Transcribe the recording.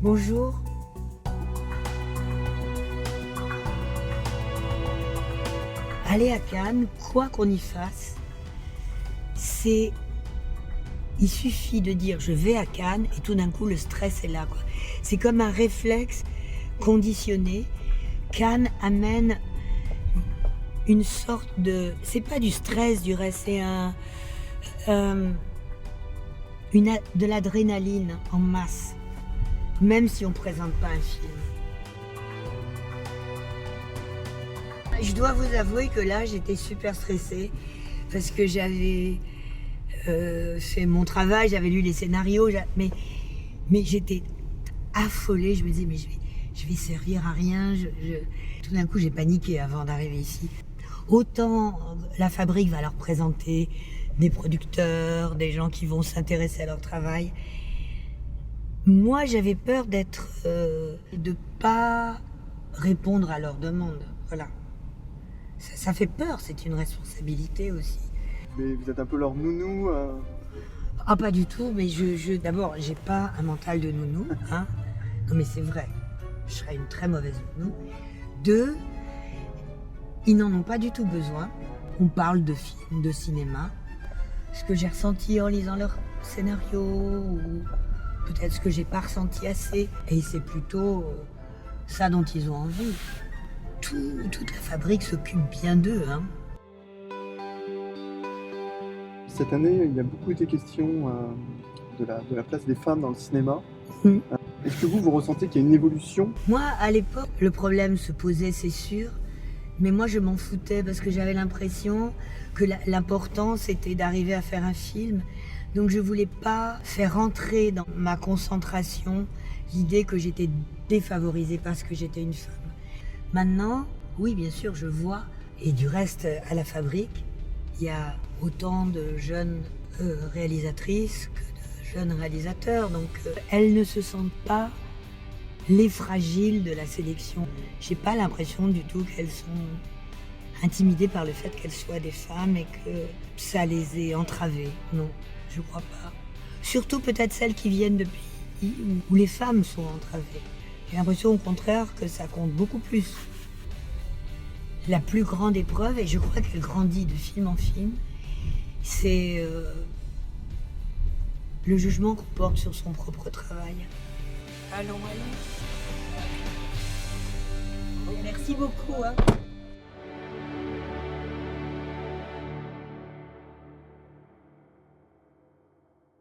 Bonjour. Aller à Cannes, quoi qu'on y fasse, il suffit de dire je vais à Cannes et tout d'un coup le stress est là, quoi. C'est comme un réflexe conditionné. Cannes amène une sorte de, c'est pas du stress du reste, c'est de l'adrénaline en masse, même si on présente pas un film. Je dois vous avouer que là j'étais super stressée parce que j'avais fait mon travail, j'avais lu les scénarios, mais j'étais affolée. Je me disais mais je vais servir à rien. Tout d'un coup j'ai paniqué avant d'arriver ici. Autant la fabrique va leur présenter des producteurs, des gens qui vont s'intéresser à leur travail. Moi j'avais peur de pas répondre à leurs demandes. Voilà. Ça fait peur, c'est une responsabilité aussi. Mais vous êtes un peu leur nounou Ah, pas du tout, mais d'abord, j'ai pas un mental de nounou, hein. Non, mais c'est vrai, je serais une très mauvaise nounou. Deux, ils n'en ont pas du tout besoin. On parle de films, de cinéma. Ce que j'ai ressenti en lisant leur scénario, ou peut-être ce que j'ai pas ressenti assez. Et c'est plutôt ça dont ils ont envie. Toute la fabrique s'occupe bien d'eux, hein. Cette année, il y a beaucoup été question de la place des femmes dans le cinéma. Mmh. Est-ce que vous ressentez qu'il y a une évolution? Moi, à l'époque, le problème se posait, c'est sûr, mais moi, je m'en foutais parce que j'avais l'impression que l'important, c'était d'arriver à faire un film. Donc, je voulais pas faire entrer dans ma concentration l'idée que j'étais défavorisée parce que j'étais une femme. Maintenant, oui, bien sûr, je vois, et du reste, à la fabrique, il y a autant de jeunes réalisatrices que de jeunes réalisateurs, donc elles ne se sentent pas les fragiles de la sélection. J'ai pas l'impression du tout qu'elles sont intimidées par le fait qu'elles soient des femmes et que ça les ait entravées. Non, je crois pas. Surtout peut-être celles qui viennent de pays où les femmes sont entravées. J'ai l'impression au contraire que ça compte beaucoup plus. La plus grande épreuve, et je crois qu'elle grandit de film en film, c'est le jugement qu'on porte sur son propre travail. Allons. Merci beaucoup.